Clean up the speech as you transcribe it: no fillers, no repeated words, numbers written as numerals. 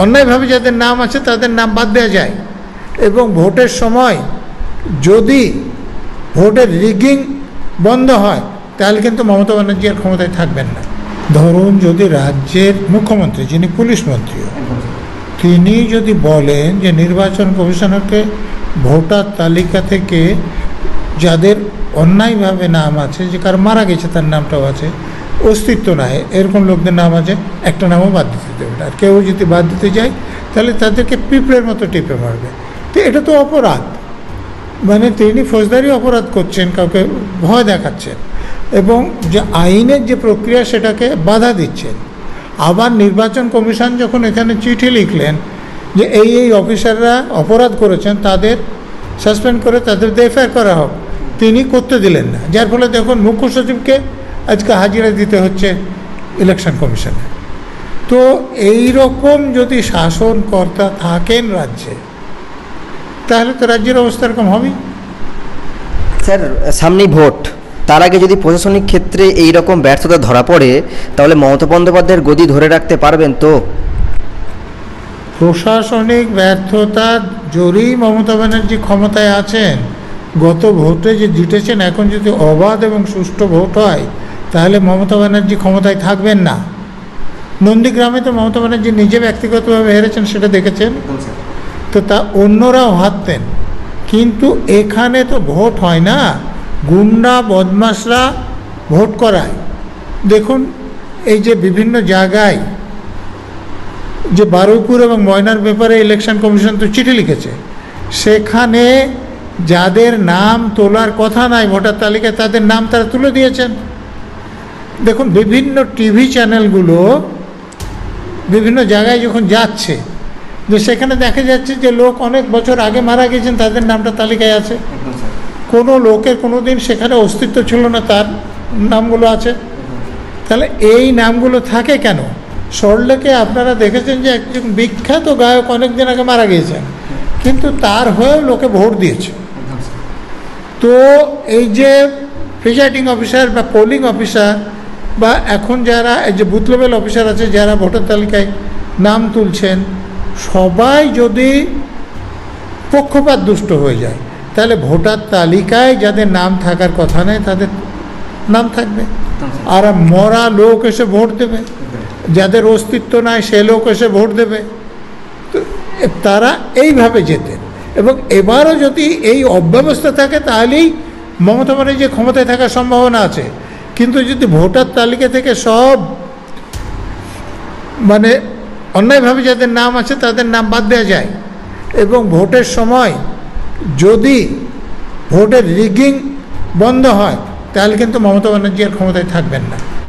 অন্যায়ভাবে যাদের নাম আছে তাদের নাম বাদ দেওয়া যায়, এবং ভোটের সময় যদি ভোটের রিগিং বন্ধ হয় তাহলে কিন্তু মমতা ব্যানার্জি আর ক্ষমতায় থাকবেন না। ধরুন যদি রাজ্যের মুখ্যমন্ত্রী, যিনি পুলিশ মন্ত্রী, তিনি যদি বলেন যে নির্বাচন কমিশনারকে ভোটার তালিকা থেকে যাদের অন্যায়ভাবে নাম আছে, যে কার মারা গেছে তার নামটাও আছে, অস্তিত্ব নাই এরকম লোকদের নাম আছে, একটা নামও বাদ দিতে দেবে না। আর কেউ যদি বাদ দিতে যায় তাহলে তাদেরকে পিঁপড়ের মতো টিপে মারবে। তো এটা তো অপরাধ, মানে তিনি ফৌজদারি অপরাধ করছেন, কাউকে ভয় দেখাচ্ছেন এবং যে আইনের যে প্রক্রিয়া সেটাকে বাধা দিচ্ছেন। আবার নির্বাচন কমিশন যখন এখানে চিঠি লিখলেন যে এই অফিসাররা অপরাধ করেছেন, তাদের সাসপেন্ড করে তাদের এফআইআর করা হোক, তিনি করতে দিলেন না, যার ফলে দেখুন মুখ্য সচিবকে আজকে হাজিরা দিতে হচ্ছে ইলেকশন কমিশনে। তো এই রকম যদি শাসনকর্তা থাকেন রাজ্যে তাহলে তো রাজ্যের অবস্থা এরকম হবেই। স্যার, সামনেই ভোট, তার আগে যদি প্রশাসনিক ক্ষেত্রে এই রকম ব্যর্থতা ধরা পড়ে তাহলে মমতা বন্দ্যোপাধ্যায়ের গদি ধরে রাখতে পারবেন তো? প্রশাসনিক ব্যর্থতার জোরেই মমতা ব্যানার্জি ক্ষমতায় আছেন। গত ভোটে যে জিতেছেন, এখন যদি অবাধ এবং সুষ্ঠু ভোট হয় তাহলে মমতা ব্যানার্জি ক্ষমতায় থাকবেন না। নন্দীগ্রামে তো মমতা ব্যানার্জি নিজে ব্যক্তিগতভাবে হেরেছেন, সেটা দেখেছেন। তো তা অন্যরাও হারতেন, কিন্তু এখানে তো ভোট হয় না, গুন্ডা বদমাশরা ভোট করায়। দেখুন এই যে বিভিন্ন জায়গায় যে বারুইপুর এবং ময়নার ব্যাপারে ইলেকশন কমিশন তো চিঠি লিখেছে, সেখানে যাদের নাম তোলার কথা নাই ভোটার তালিকায় তাদের নাম তারা তুলে দিয়েছেন। দেখুন বিভিন্ন টিভি চ্যানেলগুলো বিভিন্ন জায়গায় যখন যাচ্ছে, যে সেখানে দেখা যাচ্ছে যে লোক অনেক বছর আগে মারা গেছেন, তাদের নামটা তালিকায় আছে। কোনো লোকের কোনো দিন সেখানে অস্তিত্ব ছিল না, তার নামগুলো আছে। তাহলে এই নামগুলো থাকে কেন? সল্টলেকে আপনারা দেখেছেন যে একজন বিখ্যাত গায়ক অনেক দিন আগে মারা গিয়েছেন, কিন্তু তার হয়েও লোকে ভোট দিয়েছে। তো এই যে প্রিজাইডিং অফিসার বা পোলিং অফিসার বা এখন যারা এই যে বুথ লেভেল অফিসার আছে, যারা ভোটার তালিকায় নাম তুলছেন, সবাই যদি পক্ষপাত দুষ্ট হয়ে যায় তাহলে ভোটার তালিকায় যাদের নাম থাকার কথা নেই তাদের নাম থাকবে, আর মরা লোক এসে ভোট দেবে, যাদের অস্তিত্ব নাই সে লোক এসে ভোট দেবে। তো তারা এইভাবে যেতেন। এবং এবারও যদি এই অব্যবস্থা থাকে তাহলেই মমতা ব্যানার্জি ক্ষমতায় থাকার সম্ভাবনা আছে। কিন্তু যদি ভোটার তালিকা থেকে সব মানে অন্যায়ভাবে যাদের নাম আছে তাদের নাম বাদ দেওয়া যায়, এবং ভোটের সময় যদি ভোটের রিগিং বন্ধ হয় তাহলে কিন্তু মমতা ব্যানার্জি আর ক্ষমতায় থাকবেন না।